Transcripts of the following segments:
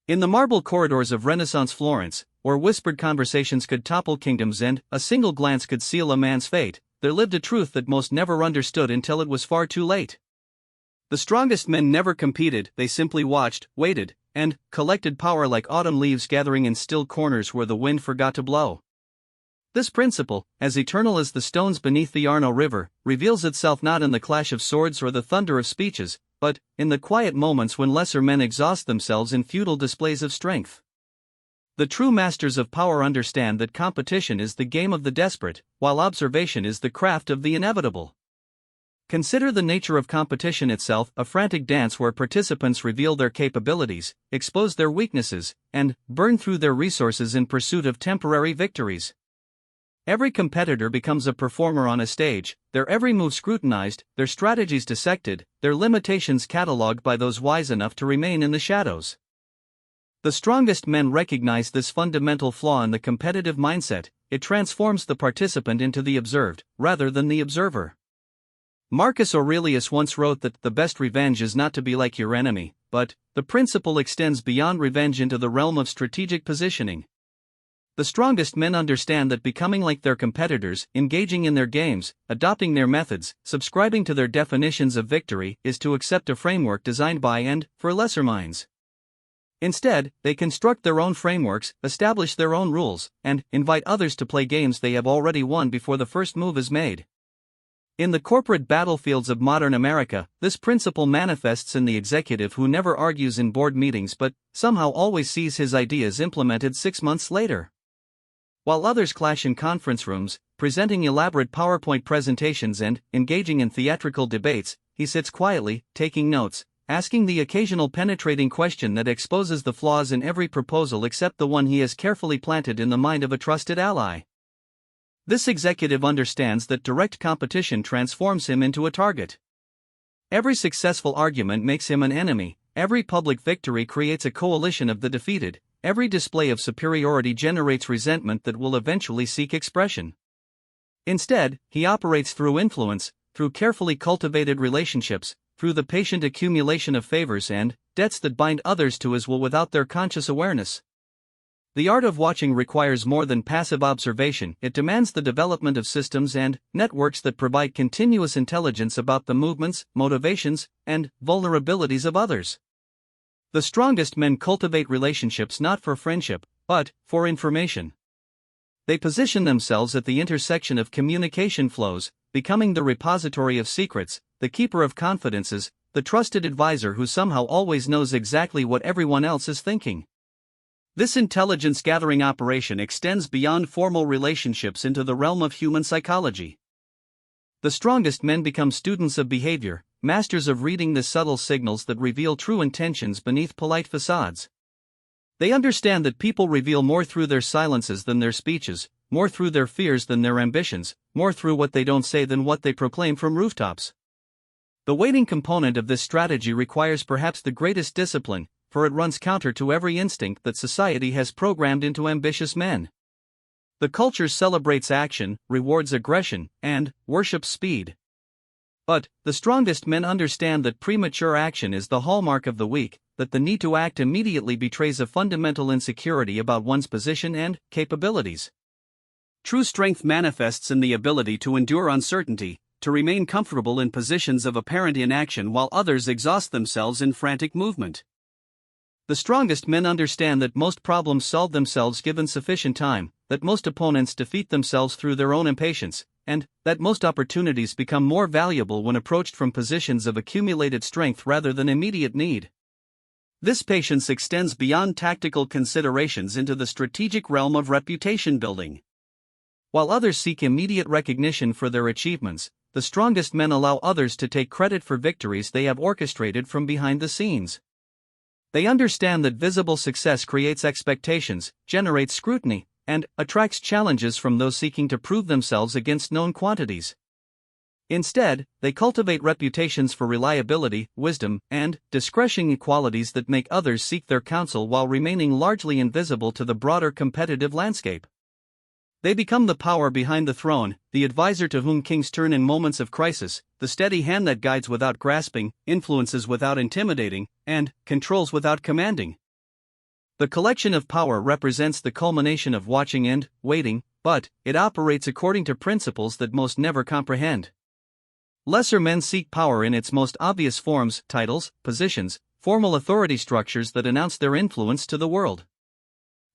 In the marble corridors of Renaissance Florence, where whispered conversations could topple kingdoms and a single glance could seal a man's fate, there lived a truth that most never understood until it was far too late. The strongest men never competed, they simply watched, waited, and collected power like autumn leaves gathering in still corners where the wind forgot to blow. This principle, as eternal as the stones beneath the Arno River, reveals itself not in the clash of swords or the thunder of speeches, but in the quiet moments when lesser men exhaust themselves in futile displays of strength. The true masters of power understand that competition is the game of the desperate, while observation is the craft of the inevitable. Consider the nature of competition itself, a frantic dance where participants reveal their capabilities, expose their weaknesses, and burn through their resources in pursuit of temporary victories. Every competitor becomes a performer on a stage, their every move scrutinized, their strategies dissected, their limitations catalogued by those wise enough to remain in the shadows. The strongest men recognize this fundamental flaw in the competitive mindset. It transforms the participant into the observed, rather than the observer. Marcus Aurelius once wrote that the best revenge is not to be like your enemy, but the principle extends beyond revenge into the realm of strategic positioning. The strongest men understand that becoming like their competitors, engaging in their games, adopting their methods, subscribing to their definitions of victory, is to accept a framework designed by and for lesser minds. Instead, they construct their own frameworks, establish their own rules, and invite others to play games they have already won before the first move is made. In the corporate battlefields of modern America, this principle manifests in the executive who never argues in board meetings but somehow always sees his ideas implemented 6 months later. While others clash in conference rooms, presenting elaborate PowerPoint presentations and engaging in theatrical debates, he sits quietly, taking notes, asking the occasional penetrating question that exposes the flaws in every proposal except the one he has carefully planted in the mind of a trusted ally. This executive understands that direct competition transforms him into a target. Every successful argument makes him an enemy, every public victory creates a coalition of the defeated, every display of superiority generates resentment that will eventually seek expression. Instead, he operates through influence, through carefully cultivated relationships, through the patient accumulation of favors and debts that bind others to his will without their conscious awareness. The art of watching requires more than passive observation. It demands the development of systems and networks that provide continuous intelligence about the movements, motivations, and vulnerabilities of others. The strongest men cultivate relationships not for friendship, but for information. They position themselves at the intersection of communication flows, becoming the repository of secrets, the keeper of confidences, the trusted advisor who somehow always knows exactly what everyone else is thinking. This intelligence-gathering operation extends beyond formal relationships into the realm of human psychology. The strongest men become students of behavior, masters of reading the subtle signals that reveal true intentions beneath polite facades. They understand that people reveal more through their silences than their speeches, more through their fears than their ambitions, more through what they don't say than what they proclaim from rooftops. The waiting component of this strategy requires perhaps the greatest discipline, for it runs counter to every instinct that society has programmed into ambitious men. The culture celebrates action, rewards aggression, and worships speed. But the strongest men understand that premature action is the hallmark of the weak, that the need to act immediately betrays a fundamental insecurity about one's position and capabilities. True strength manifests in the ability to endure uncertainty, to remain comfortable in positions of apparent inaction while others exhaust themselves in frantic movement. The strongest men understand that most problems solve themselves given sufficient time, that most opponents defeat themselves through their own impatience, and that most opportunities become more valuable when approached from positions of accumulated strength rather than immediate need. This patience extends beyond tactical considerations into the strategic realm of reputation building. While others seek immediate recognition for their achievements, the strongest men allow others to take credit for victories they have orchestrated from behind the scenes. They understand that visible success creates expectations, generates scrutiny, and attracts challenges from those seeking to prove themselves against known quantities. Instead, they cultivate reputations for reliability, wisdom, and discretion, qualities that make others seek their counsel while remaining largely invisible to the broader competitive landscape. They become the power behind the throne, the advisor to whom kings turn in moments of crisis, the steady hand that guides without grasping, influences without intimidating, and controls without commanding. The collection of power represents the culmination of watching and waiting, but it operates according to principles that most never comprehend. Lesser men seek power in its most obvious forms: titles, positions, formal authority structures that announce their influence to the world.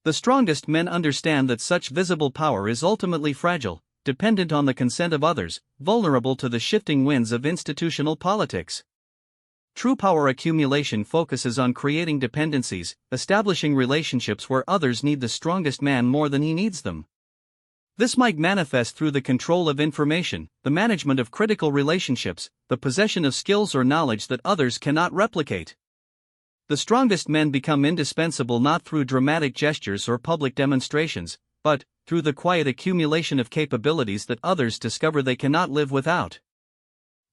The strongest men understand that such visible power is ultimately fragile, dependent on the consent of others, vulnerable to the shifting winds of institutional politics. True power accumulation focuses on creating dependencies, establishing relationships where others need the strongest man more than he needs them. This might manifest through the control of information, the management of critical relationships, the possession of skills or knowledge that others cannot replicate. The strongest men become indispensable not through dramatic gestures or public demonstrations, but through the quiet accumulation of capabilities that others discover they cannot live without.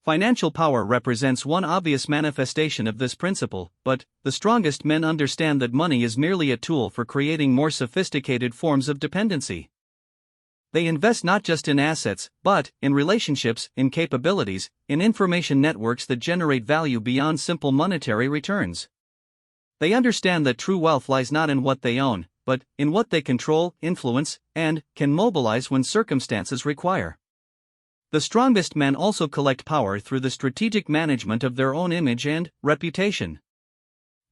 Financial power represents one obvious manifestation of this principle, but the strongest men understand that money is merely a tool for creating more sophisticated forms of dependency. They invest not just in assets, but in relationships, in capabilities, in information networks that generate value beyond simple monetary returns. They understand that true wealth lies not in what they own, but in what they control, influence, and can mobilize when circumstances require. The strongest men also collect power through the strategic management of their own image and reputation.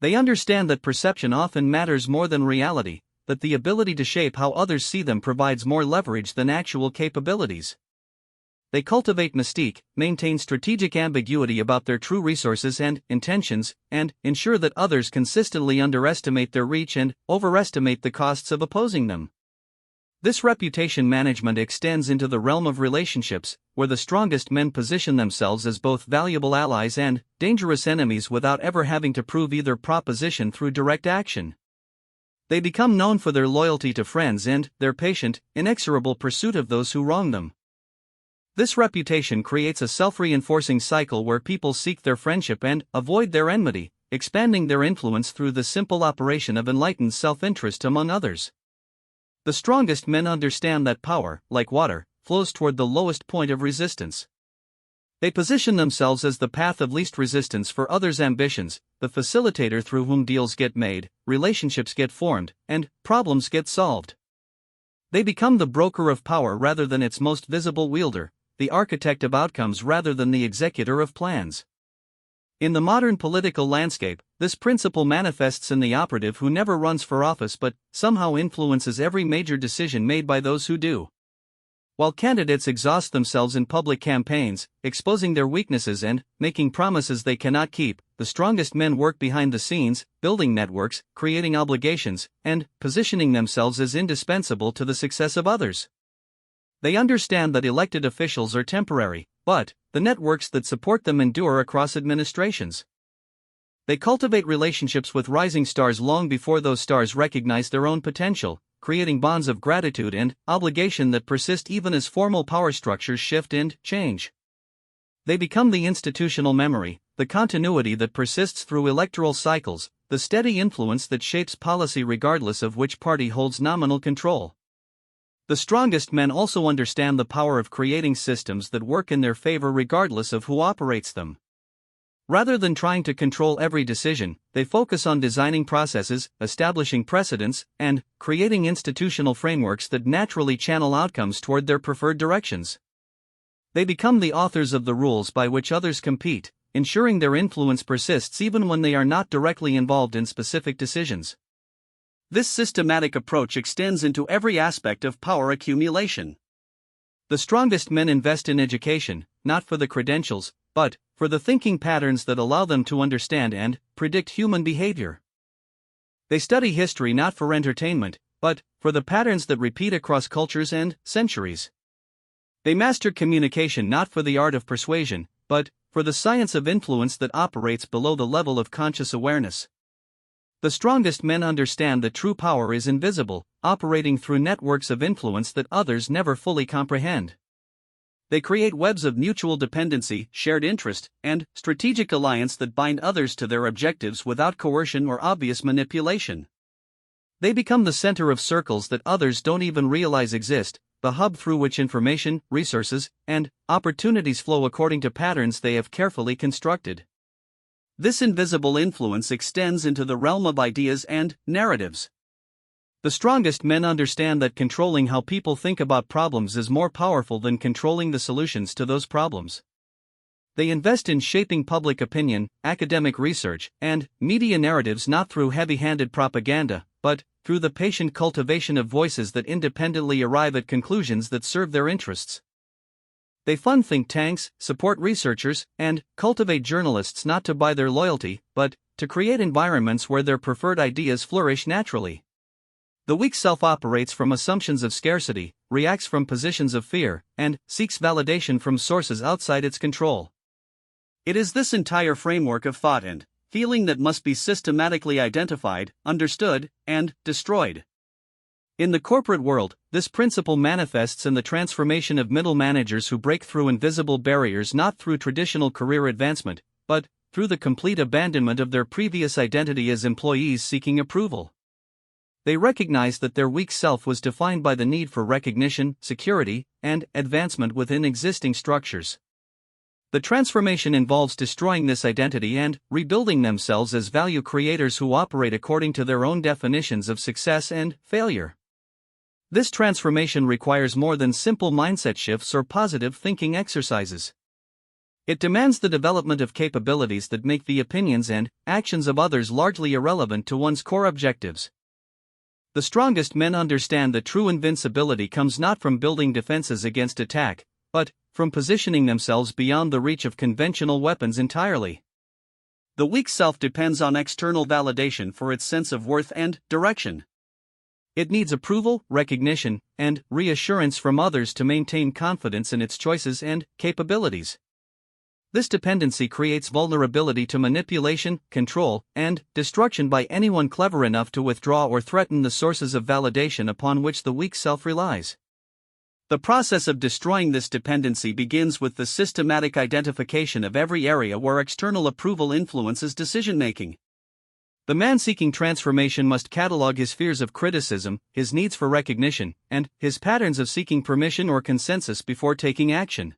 They understand that perception often matters more than reality, that the ability to shape how others see them provides more leverage than actual capabilities. They cultivate mystique, maintain strategic ambiguity about their true resources and intentions, and ensure that others consistently underestimate their reach and overestimate the costs of opposing them. This reputation management extends into the realm of relationships, where the strongest men position themselves as both valuable allies and dangerous enemies without ever having to prove either proposition through direct action. They become known for their loyalty to friends and their patient, inexorable pursuit of those who wrong them. This reputation creates a self-reinforcing cycle where people seek their friendship and avoid their enmity, expanding their influence through the simple operation of enlightened self-interest among others. The strongest men understand that power, like water, flows toward the lowest point of resistance. They position themselves as the path of least resistance for others' ambitions, the facilitator through whom deals get made, relationships get formed, and problems get solved. They become the broker of power rather than its most visible wielder, the architect of outcomes rather than the executor of plans. In the modern political landscape, this principle manifests in the operative who never runs for office but somehow influences every major decision made by those who do. While candidates exhaust themselves in public campaigns, exposing their weaknesses and making promises they cannot keep, the strongest men work behind the scenes, building networks, creating obligations, and positioning themselves as indispensable to the success of others. They understand that elected officials are temporary, but the networks that support them endure across administrations. They cultivate relationships with rising stars long before those stars recognize their own potential, creating bonds of gratitude and obligation that persist even as formal power structures shift and change. They become the institutional memory, the continuity that persists through electoral cycles, the steady influence that shapes policy regardless of which party holds nominal control. The strongest men also understand the power of creating systems that work in their favor regardless of who operates them. Rather than trying to control every decision, they focus on designing processes, establishing precedents, and creating institutional frameworks that naturally channel outcomes toward their preferred directions. They become the authors of the rules by which others compete, ensuring their influence persists even when they are not directly involved in specific decisions. This systematic approach extends into every aspect of power accumulation. The strongest men invest in education, not for the credentials, but for the thinking patterns that allow them to understand and predict human behavior. They study history not for entertainment, but for the patterns that repeat across cultures and centuries. They master communication not for the art of persuasion, but for the science of influence that operates below the level of conscious awareness. The strongest men understand that true power is invisible, operating through networks of influence that others never fully comprehend. They create webs of mutual dependency, shared interest, and strategic alliance that bind others to their objectives without coercion or obvious manipulation. They become the center of circles that others don't even realize exist, the hub through which information, resources, and opportunities flow according to patterns they have carefully constructed. This invisible influence extends into the realm of ideas and narratives. The strongest men understand that controlling how people think about problems is more powerful than controlling the solutions to those problems. They invest in shaping public opinion, academic research, and media narratives not through heavy-handed propaganda, but through the patient cultivation of voices that independently arrive at conclusions that serve their interests. They fund think tanks, support researchers, and cultivate journalists not to buy their loyalty, but to create environments where their preferred ideas flourish naturally. The weak self operates from assumptions of scarcity, reacts from positions of fear, and seeks validation from sources outside its control. It is this entire framework of thought and feeling that must be systematically identified, understood, and destroyed. In the corporate world, this principle manifests in the transformation of middle managers who break through invisible barriers not through traditional career advancement, but through the complete abandonment of their previous identity as employees seeking approval. They recognize that their weak self was defined by the need for recognition, security, and advancement within existing structures. The transformation involves destroying this identity and rebuilding themselves as value creators who operate according to their own definitions of success and failure. This transformation requires more than simple mindset shifts or positive thinking exercises. It demands the development of capabilities that make the opinions and actions of others largely irrelevant to one's core objectives. The strongest men understand that true invincibility comes not from building defenses against attack, but from positioning themselves beyond the reach of conventional weapons entirely. The weak self depends on external validation for its sense of worth and direction. It needs approval, recognition, and reassurance from others to maintain confidence in its choices and capabilities. This dependency creates vulnerability to manipulation, control, and destruction by anyone clever enough to withdraw or threaten the sources of validation upon which the weak self relies. The process of destroying this dependency begins with the systematic identification of every area where external approval influences decision-making. The man seeking transformation must catalog his fears of criticism, his needs for recognition, and his patterns of seeking permission or consensus before taking action.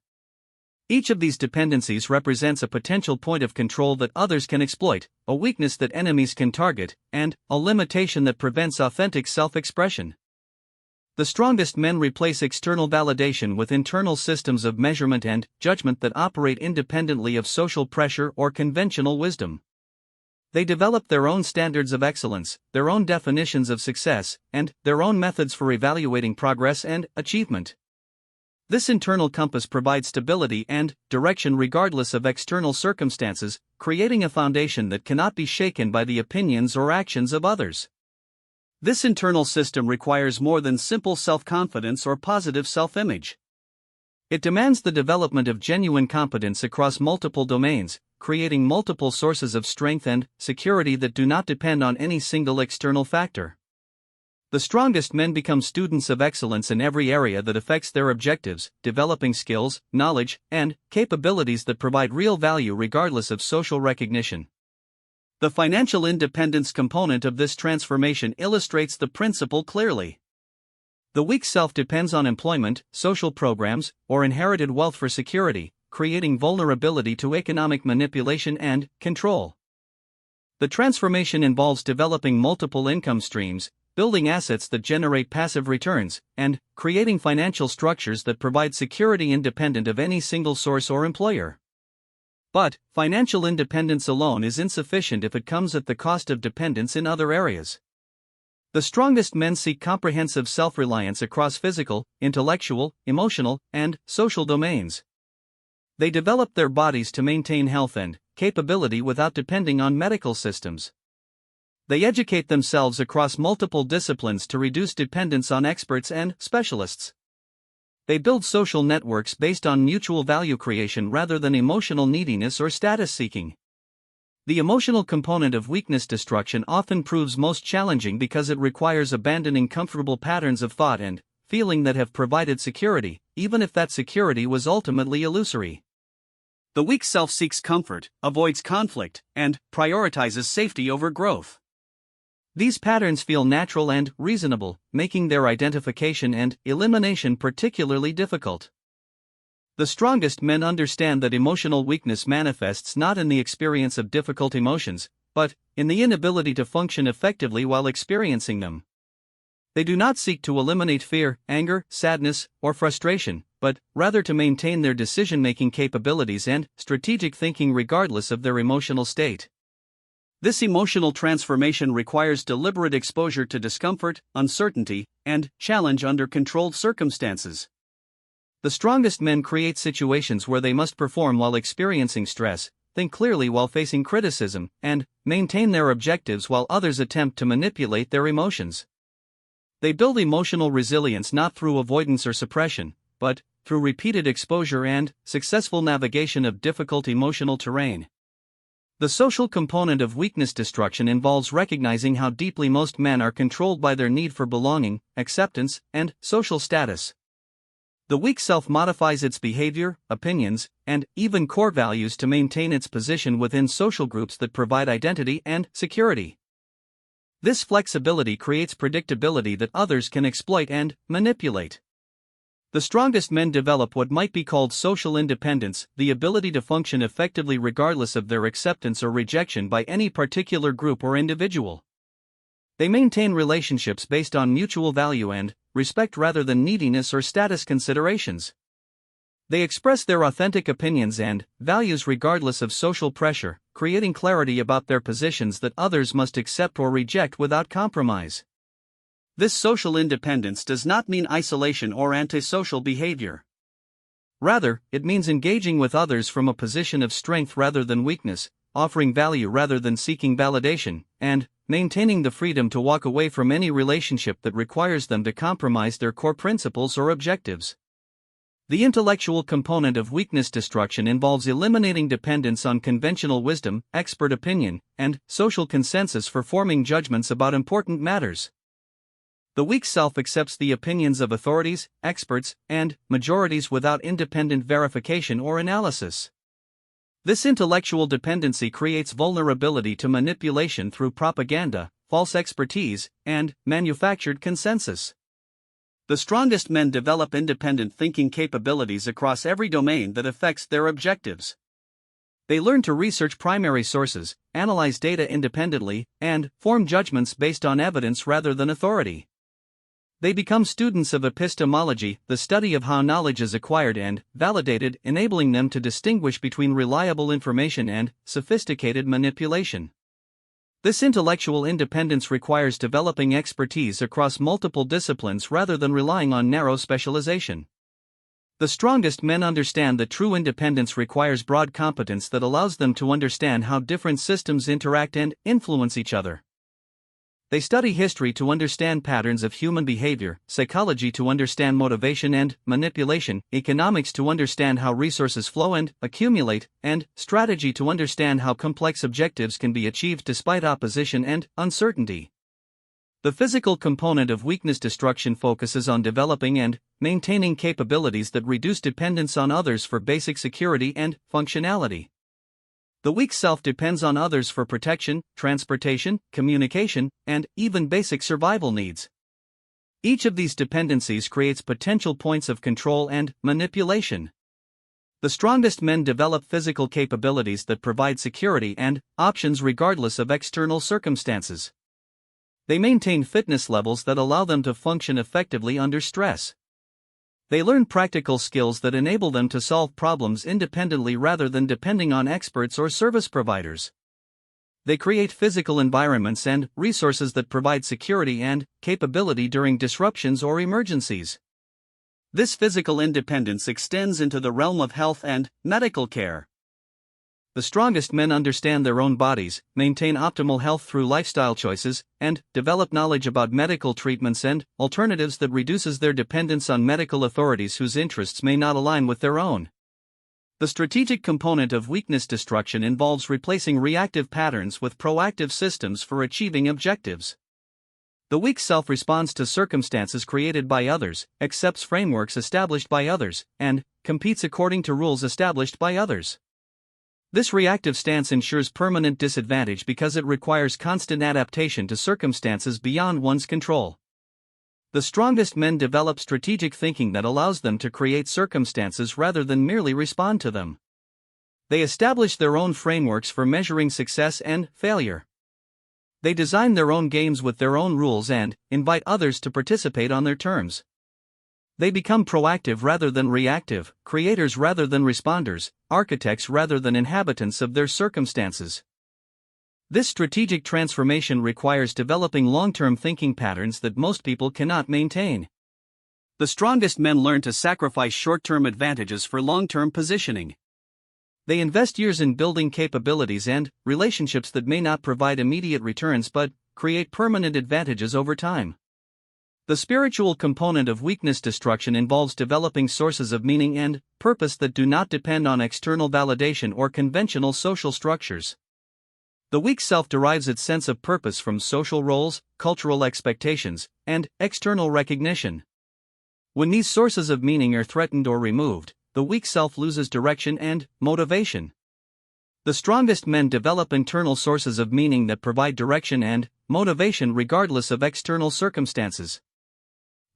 Each of these dependencies represents a potential point of control that others can exploit, a weakness that enemies can target, and a limitation that prevents authentic self-expression. The strongest men replace external validation with internal systems of measurement and judgment that operate independently of social pressure or conventional wisdom. They develop their own standards of excellence, their own definitions of success, and their own methods for evaluating progress and achievement. This internal compass provides stability and direction regardless of external circumstances, creating a foundation that cannot be shaken by the opinions or actions of others. This internal system requires more than simple self-confidence or positive self-image. It demands the development of genuine competence across multiple domains, creating multiple sources of strength and security that do not depend on any single external factor. The strongest men become students of excellence in every area that affects their objectives, developing skills, knowledge, and capabilities that provide real value regardless of social recognition. The financial independence component of this transformation illustrates the principle clearly. The weak self depends on employment, social programs, or inherited wealth for security, creating vulnerability to economic manipulation and control. The transformation involves developing multiple income streams, building assets that generate passive returns, and creating financial structures that provide security independent of any single source or employer. But financial independence alone is insufficient if it comes at the cost of dependence in other areas. The strongest men seek comprehensive self-reliance across physical, intellectual, emotional, and social domains. They develop their bodies to maintain health and capability without depending on medical systems. They educate themselves across multiple disciplines to reduce dependence on experts and specialists. They build social networks based on mutual value creation rather than emotional neediness or status seeking. The emotional component of weakness destruction often proves most challenging because it requires abandoning comfortable patterns of thought and feeling that have provided security, even if that security was ultimately illusory. The weak self seeks comfort, avoids conflict, and prioritizes safety over growth. These patterns feel natural and reasonable, making their identification and elimination particularly difficult. The strongest men understand that emotional weakness manifests not in the experience of difficult emotions, but in the inability to function effectively while experiencing them. They do not seek to eliminate fear, anger, sadness, or frustration, but rather to maintain their decision-making capabilities and strategic thinking regardless of their emotional state. This emotional transformation requires deliberate exposure to discomfort, uncertainty, and challenge under controlled circumstances. The strongest men create situations where they must perform while experiencing stress, think clearly while facing criticism, and maintain their objectives while others attempt to manipulate their emotions. They build emotional resilience not through avoidance or suppression, but through repeated exposure and successful navigation of difficult emotional terrain. The social component of weakness destruction involves recognizing how deeply most men are controlled by their need for belonging, acceptance, and social status. The weak self modifies its behavior, opinions, and even core values to maintain its position within social groups that provide identity and security. This flexibility creates predictability that others can exploit and manipulate. The strongest men develop what might be called social independence, the ability to function effectively regardless of their acceptance or rejection by any particular group or individual. They maintain relationships based on mutual value and respect rather than neediness or status considerations. They express their authentic opinions and values regardless of social pressure, creating clarity about their positions that others must accept or reject without compromise. This social independence does not mean isolation or antisocial behavior. Rather, it means engaging with others from a position of strength rather than weakness, offering value rather than seeking validation, and maintaining the freedom to walk away from any relationship that requires them to compromise their core principles or objectives. The intellectual component of weakness destruction involves eliminating dependence on conventional wisdom, expert opinion, and social consensus for forming judgments about important matters. The weak self accepts the opinions of authorities, experts, and majorities without independent verification or analysis. This intellectual dependency creates vulnerability to manipulation through propaganda, false expertise, and manufactured consensus. The strongest men develop independent thinking capabilities across every domain that affects their objectives. They learn to research primary sources, analyze data independently, and form judgments based on evidence rather than authority. They become students of epistemology, the study of how knowledge is acquired and validated, enabling them to distinguish between reliable information and sophisticated manipulation. This intellectual independence requires developing expertise across multiple disciplines rather than relying on narrow specialization. The strongest men understand that true independence requires broad competence that allows them to understand how different systems interact and influence each other. They study history to understand patterns of human behavior, psychology to understand motivation and manipulation, economics to understand how resources flow and accumulate, and strategy to understand how complex objectives can be achieved despite opposition and uncertainty. The physical component of weakness destruction focuses on developing and maintaining capabilities that reduce dependence on others for basic security and functionality. The weak self depends on others for protection, transportation, communication, and even basic survival needs. Each of these dependencies creates potential points of control and manipulation. The strongest men develop physical capabilities that provide security and options regardless of external circumstances. They maintain fitness levels that allow them to function effectively under stress. They learn practical skills that enable them to solve problems independently rather than depending on experts or service providers. They create physical environments and resources that provide security and capability during disruptions or emergencies. This physical independence extends into the realm of health and medical care. The strongest men understand their own bodies, maintain optimal health through lifestyle choices, and develop knowledge about medical treatments and alternatives that reduces their dependence on medical authorities whose interests may not align with their own. The strategic component of weakness destruction involves replacing reactive patterns with proactive systems for achieving objectives. The weak self responds to circumstances created by others, accepts frameworks established by others, and competes according to rules established by others. This reactive stance ensures permanent disadvantage because it requires constant adaptation to circumstances beyond one's control. The strongest men develop strategic thinking that allows them to create circumstances rather than merely respond to them. They establish their own frameworks for measuring success and failure. They design their own games with their own rules and invite others to participate on their terms. They become proactive rather than reactive, creators rather than responders, architects rather than inhabitants of their circumstances. This strategic transformation requires developing long-term thinking patterns that most people cannot maintain. The strongest men learn to sacrifice short-term advantages for long-term positioning. They invest years in building capabilities and relationships that may not provide immediate returns but create permanent advantages over time. The spiritual component of weakness destruction involves developing sources of meaning and purpose that do not depend on external validation or conventional social structures. The weak self derives its sense of purpose from social roles, cultural expectations, and external recognition. When these sources of meaning are threatened or removed, the weak self loses direction and motivation. The strongest men develop internal sources of meaning that provide direction and motivation regardless of external circumstances.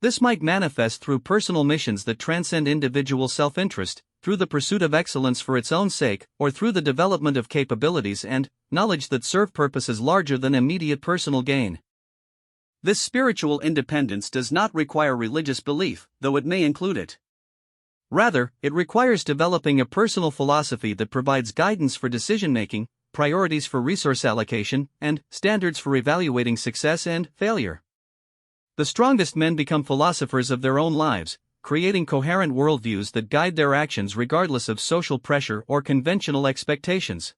This might manifest through personal missions that transcend individual self-interest, through the pursuit of excellence for its own sake, or through the development of capabilities and knowledge that serve purposes larger than immediate personal gain. This spiritual independence does not require religious belief, though it may include it. Rather, it requires developing a personal philosophy that provides guidance for decision-making, priorities for resource allocation, and standards for evaluating success and failure. The strongest men become philosophers of their own lives, creating coherent worldviews that guide their actions regardless of social pressure or conventional expectations.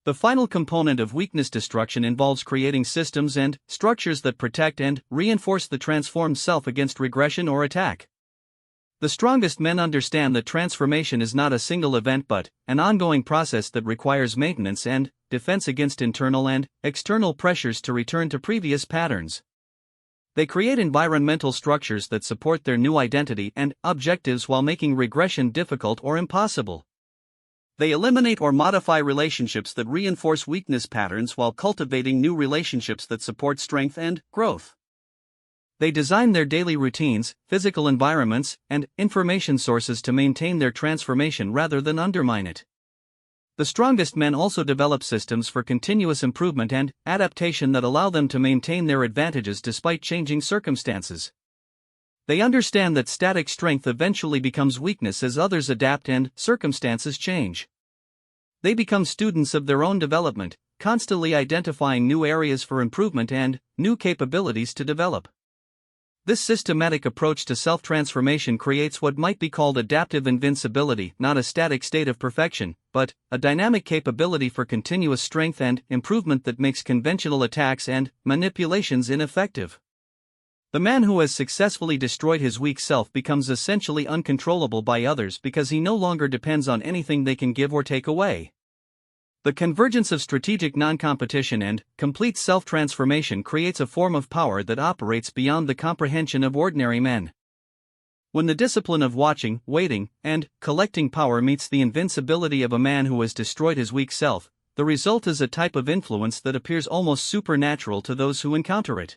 The final component of weakness destruction involves creating systems and structures that protect and reinforce the transformed self against regression or attack. The strongest men understand that transformation is not a single event but an ongoing process that requires maintenance and defense against internal and external pressures to return to previous patterns. They create environmental structures that support their new identity and objectives while making regression difficult or impossible. They eliminate or modify relationships that reinforce weakness patterns while cultivating new relationships that support strength and growth. They design their daily routines, physical environments, and information sources to maintain their transformation rather than undermine it. The strongest men also develop systems for continuous improvement and adaptation that allow them to maintain their advantages despite changing circumstances. They understand that static strength eventually becomes weakness as others adapt and circumstances change. They become students of their own development, constantly identifying new areas for improvement and new capabilities to develop. This systematic approach to self-transformation creates what might be called adaptive invincibility, not a static state of perfection, but a dynamic capability for continuous strength and improvement that makes conventional attacks and manipulations ineffective. The man who has successfully destroyed his weak self becomes essentially uncontrollable by others because he no longer depends on anything they can give or take away. The convergence of strategic non-competition and complete self-transformation creates a form of power that operates beyond the comprehension of ordinary men. When the discipline of watching, waiting, and collecting power meets the invincibility of a man who has destroyed his weak self, the result is a type of influence that appears almost supernatural to those who encounter it.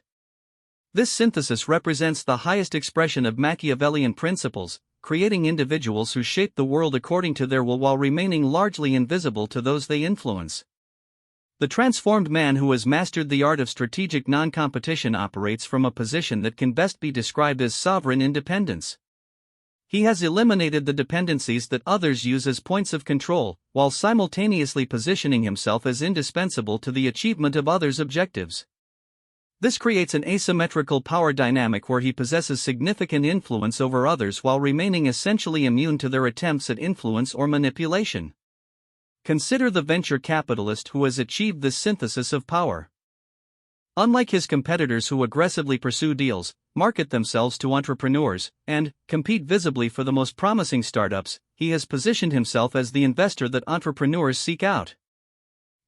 This synthesis represents the highest expression of Machiavellian principles, creating individuals who shape the world according to their will while remaining largely invisible to those they influence. The transformed man who has mastered the art of strategic non-competition operates from a position that can best be described as sovereign independence. He has eliminated the dependencies that others use as points of control, while simultaneously positioning himself as indispensable to the achievement of others' objectives. This creates an asymmetrical power dynamic where he possesses significant influence over others while remaining essentially immune to their attempts at influence or manipulation. Consider the venture capitalist who has achieved this synthesis of power. Unlike his competitors who aggressively pursue deals, market themselves to entrepreneurs, and compete visibly for the most promising startups, he has positioned himself as the investor that entrepreneurs seek out.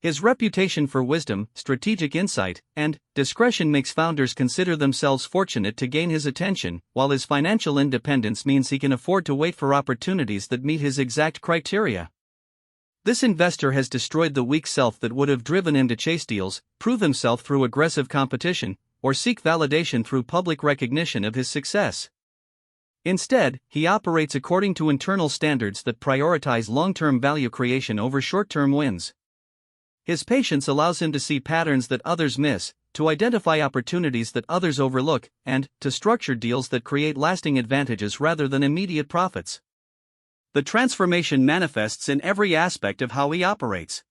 His reputation for wisdom, strategic insight, and discretion makes founders consider themselves fortunate to gain his attention, while his financial independence means he can afford to wait for opportunities that meet his exact criteria. This investor has destroyed the weak self that would have driven him to chase deals, prove himself through aggressive competition, or seek validation through public recognition of his success. Instead, he operates according to internal standards that prioritize long-term value creation over short-term wins. His patience allows him to see patterns that others miss, to identify opportunities that others overlook, and to structure deals that create lasting advantages rather than immediate profits. The transformation manifests in every aspect of how he operates.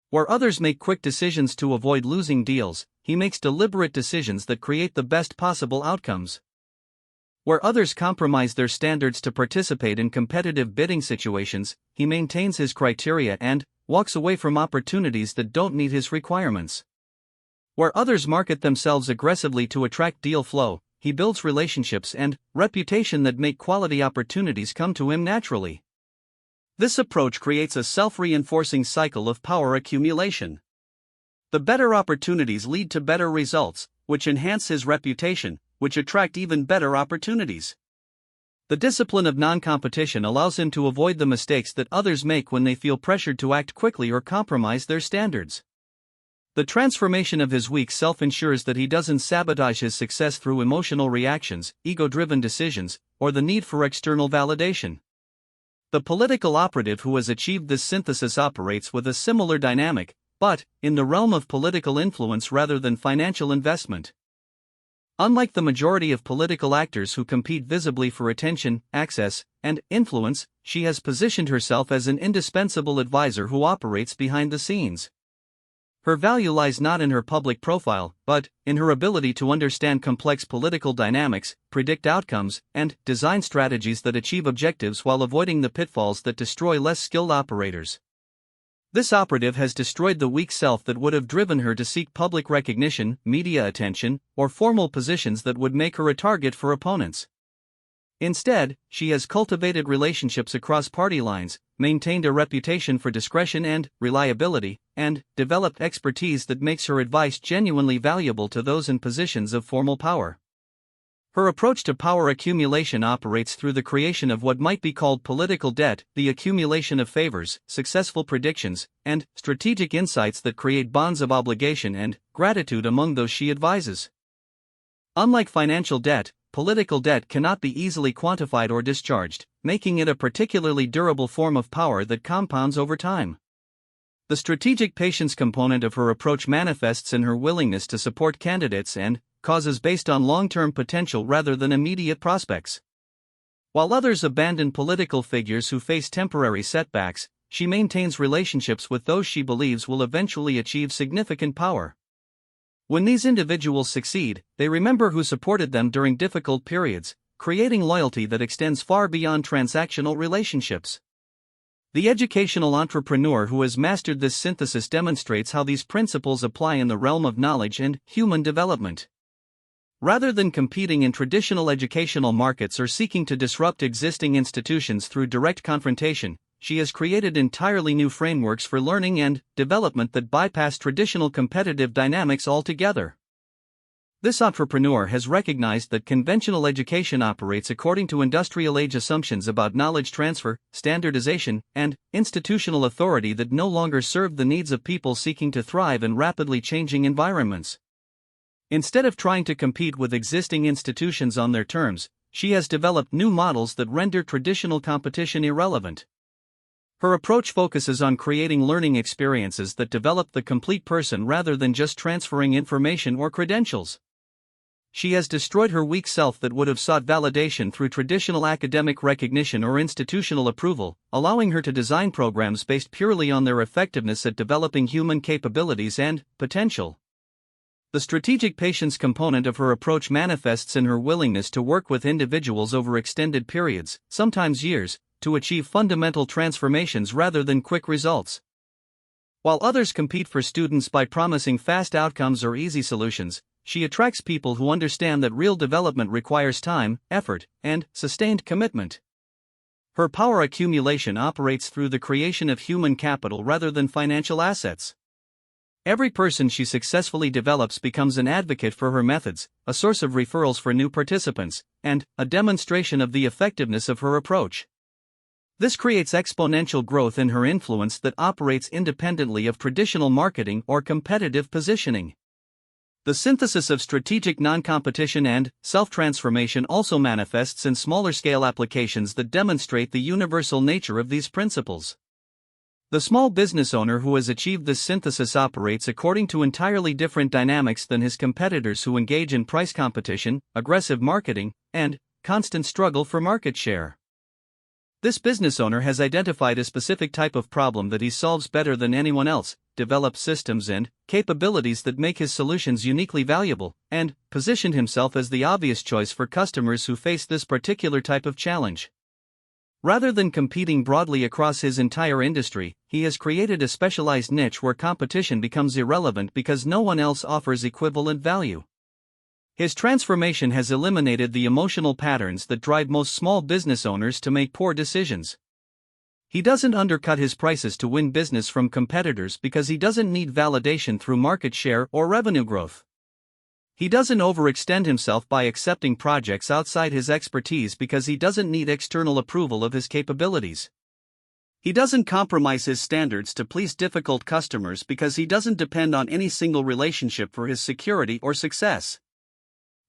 Where others make quick decisions to avoid losing deals, he makes deliberate decisions that create the best possible outcomes. Where others compromise their standards to participate in competitive bidding situations, he maintains his criteria and walks away from opportunities that don't meet his requirements. Where others market themselves aggressively to attract deal flow, he builds relationships and reputation that make quality opportunities come to him naturally. This approach creates a self-reinforcing cycle of power accumulation. The better opportunities lead to better results, which enhance his reputation, which attract even better opportunities. The discipline of non-competition allows him to avoid the mistakes that others make when they feel pressured to act quickly or compromise their standards. The transformation of his weak self ensures that he doesn't sabotage his success through emotional reactions, ego-driven decisions, or the need for external validation. The political operative who has achieved this synthesis operates with a similar dynamic, but in the realm of political influence rather than financial investment. Unlike the majority of political actors who compete visibly for attention, access, and influence, she has positioned herself as an indispensable advisor who operates behind the scenes. Her value lies not in her public profile, but in her ability to understand complex political dynamics, predict outcomes, and design strategies that achieve objectives while avoiding the pitfalls that destroy less skilled operators. This operative has destroyed the weak self that would have driven her to seek public recognition, media attention, or formal positions that would make her a target for opponents. Instead, she has cultivated relationships across party lines, maintained a reputation for discretion and reliability, and developed expertise that makes her advice genuinely valuable to those in positions of formal power. Her approach to power accumulation operates through the creation of what might be called political debt, the accumulation of favors, successful predictions, and strategic insights that create bonds of obligation and gratitude among those she advises. Unlike financial debt, political debt cannot be easily quantified or discharged, making it a particularly durable form of power that compounds over time. The strategic patience component of her approach manifests in her willingness to support candidates and causes based on long-term potential rather than immediate prospects. While others abandon political figures who face temporary setbacks, she maintains relationships with those she believes will eventually achieve significant power. When these individuals succeed, they remember who supported them during difficult periods, creating loyalty that extends far beyond transactional relationships. The educational entrepreneur who has mastered this synthesis demonstrates how these principles apply in the realm of knowledge and human development. Rather than competing in traditional educational markets or seeking to disrupt existing institutions through direct confrontation, she has created entirely new frameworks for learning and development that bypass traditional competitive dynamics altogether. This entrepreneur has recognized that conventional education operates according to industrial age assumptions about knowledge transfer, standardization, and institutional authority that no longer serve the needs of people seeking to thrive in rapidly changing environments. Instead of trying to compete with existing institutions on their terms, she has developed new models that render traditional competition irrelevant. Her approach focuses on creating learning experiences that develop the complete person rather than just transferring information or credentials. She has destroyed her weak self that would have sought validation through traditional academic recognition or institutional approval, allowing her to design programs based purely on their effectiveness at developing human capabilities and potential. The strategic patience component of her approach manifests in her willingness to work with individuals over extended periods, sometimes years, to achieve fundamental transformations rather than quick results. While others compete for students by promising fast outcomes or easy solutions, she attracts people who understand that real development requires time, effort, and sustained commitment. Her power accumulation operates through the creation of human capital rather than financial assets. Every person she successfully develops becomes an advocate for her methods, a source of referrals for new participants, and a demonstration of the effectiveness of her approach. This creates exponential growth in her influence that operates independently of traditional marketing or competitive positioning. The synthesis of strategic non-competition and self-transformation also manifests in smaller-scale applications that demonstrate the universal nature of these principles. The small business owner who has achieved this synthesis operates according to entirely different dynamics than his competitors who engage in price competition, aggressive marketing, and constant struggle for market share. This business owner has identified a specific type of problem that he solves better than anyone else, developed systems and capabilities that make his solutions uniquely valuable, and positioned himself as the obvious choice for customers who face this particular type of challenge. Rather than competing broadly across his entire industry, he has created a specialized niche where competition becomes irrelevant because no one else offers equivalent value. His transformation has eliminated the emotional patterns that drive most small business owners to make poor decisions. He doesn't undercut his prices to win business from competitors because he doesn't need validation through market share or revenue growth. He doesn't overextend himself by accepting projects outside his expertise because he doesn't need external approval of his capabilities. He doesn't compromise his standards to please difficult customers because he doesn't depend on any single relationship for his security or success.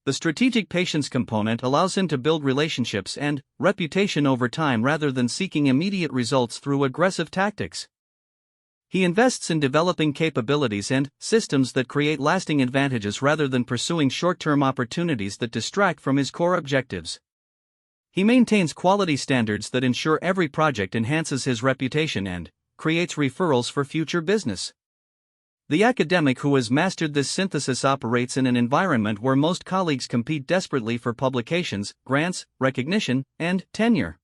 The strategic patience component allows him to build relationships and reputation over time rather than seeking immediate results through aggressive tactics. He invests in developing capabilities and systems that create lasting advantages rather than pursuing short-term opportunities that distract from his core objectives. He maintains quality standards that ensure every project enhances his reputation and creates referrals for future business. The academic who has mastered this synthesis operates in an environment where most colleagues compete desperately for publications, grants, recognition, and tenure.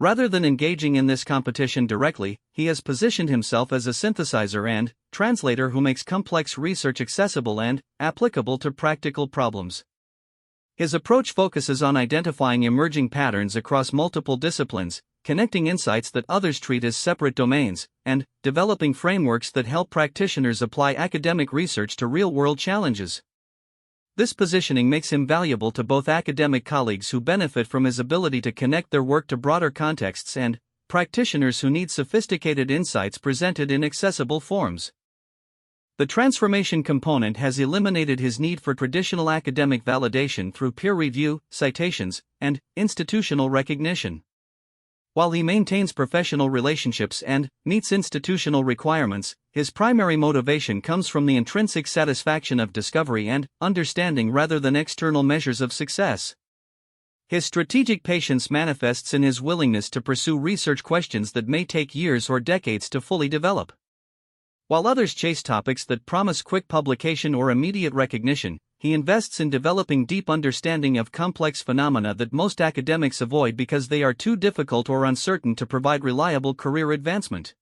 Rather than engaging in this competition directly, he has positioned himself as a synthesizer and translator who makes complex research accessible and applicable to practical problems. His approach focuses on identifying emerging patterns across multiple disciplines, connecting insights that others treat as separate domains, and developing frameworks that help practitioners apply academic research to real-world challenges. This positioning makes him valuable to both academic colleagues who benefit from his ability to connect their work to broader contexts and practitioners who need sophisticated insights presented in accessible forms. The transformation component has eliminated his need for traditional academic validation through peer review, citations, and institutional recognition. While he maintains professional relationships and meets institutional requirements, his primary motivation comes from the intrinsic satisfaction of discovery and understanding rather than external measures of success. His strategic patience manifests in his willingness to pursue research questions that may take years or decades to fully develop. While others chase topics that promise quick publication or immediate recognition, he invests in developing deep understanding of complex phenomena that most academics avoid because they are too difficult or uncertain to provide reliable career advancement.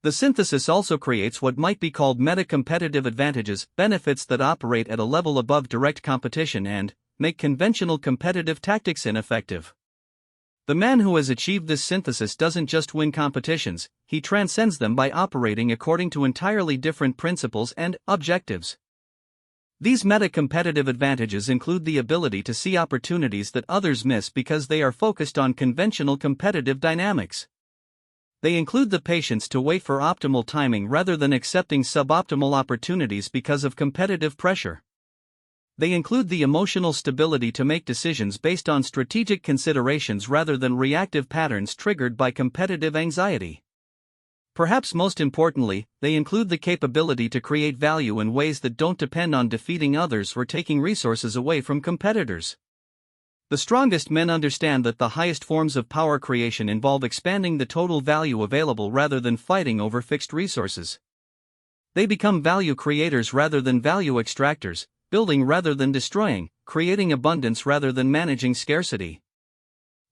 The synthesis also creates what might be called meta-competitive advantages, benefits that operate at a level above direct competition and make conventional competitive tactics ineffective. The man who has achieved this synthesis doesn't just win competitions, he transcends them by operating according to entirely different principles and objectives. These meta-competitive advantages include the ability to see opportunities that others miss because they are focused on conventional competitive dynamics. They include the patience to wait for optimal timing rather than accepting suboptimal opportunities because of competitive pressure. They include the emotional stability to make decisions based on strategic considerations rather than reactive patterns triggered by competitive anxiety. Perhaps most importantly, they include the capability to create value in ways that don't depend on defeating others or taking resources away from competitors. The strongest men understand that the highest forms of power creation involve expanding the total value available rather than fighting over fixed resources. They become value creators rather than value extractors, building rather than destroying, creating abundance rather than managing scarcity.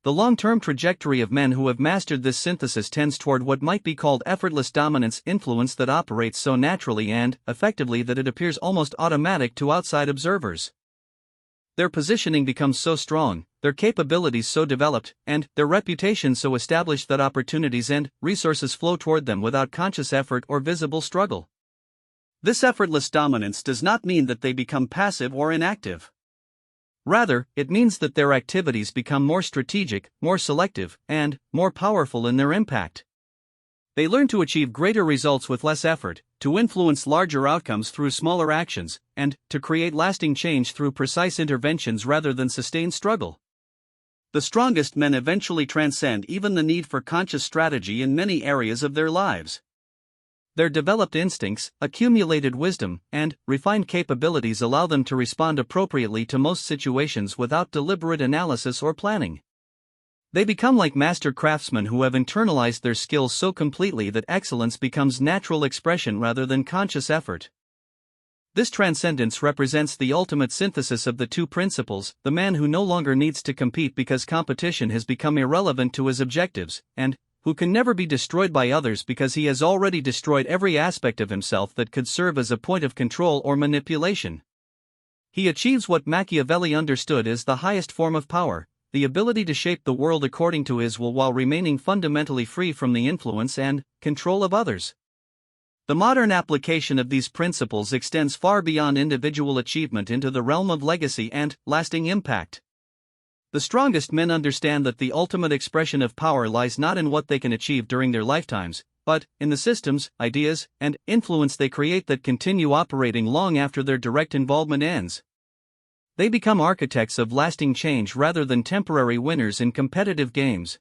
The long-term trajectory of men who have mastered this synthesis tends toward what might be called effortless dominance, influence that operates so naturally and effectively that it appears almost automatic to outside observers. Their positioning becomes so strong, their capabilities so developed, and their reputation so established that opportunities and resources flow toward them without conscious effort or visible struggle. This effortless dominance does not mean that they become passive or inactive. Rather, it means that their activities become more strategic, more selective, and more powerful in their impact. They learn to achieve greater results with less effort, to influence larger outcomes through smaller actions, and to create lasting change through precise interventions rather than sustained struggle. The strongest men eventually transcend even the need for conscious strategy in many areas of their lives. Their developed instincts, accumulated wisdom, and refined capabilities allow them to respond appropriately to most situations without deliberate analysis or planning. They become like master craftsmen who have internalized their skills so completely that excellence becomes natural expression rather than conscious effort. This transcendence represents the ultimate synthesis of the two principles: the man who no longer needs to compete because competition has become irrelevant to his objectives, and who can never be destroyed by others because he has already destroyed every aspect of himself that could serve as a point of control or manipulation. He achieves what Machiavelli understood as the highest form of power, the ability to shape the world according to his will while remaining fundamentally free from the influence and control of others. The modern application of these principles extends far beyond individual achievement into the realm of legacy and lasting impact. The strongest men understand that the ultimate expression of power lies not in what they can achieve during their lifetimes, but in the systems, ideas, and influence they create that continue operating long after their direct involvement ends. They become architects of lasting change rather than temporary winners in competitive games.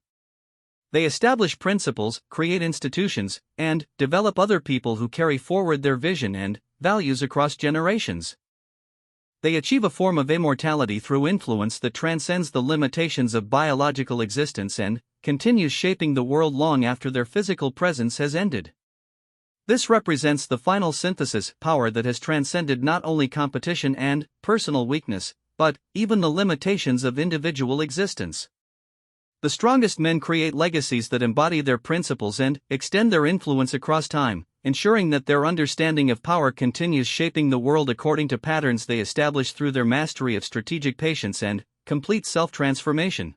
They establish principles, create institutions, and develop other people who carry forward their vision and values across generations. They achieve a form of immortality through influence that transcends the limitations of biological existence and continues shaping the world long after their physical presence has ended. This represents the final synthesis: power that has transcended not only competition and personal weakness, but even the limitations of individual existence. The strongest men create legacies that embody their principles and extend their influence across time, ensuring that their understanding of power continues shaping the world according to patterns they establish through their mastery of strategic patience and complete self-transformation.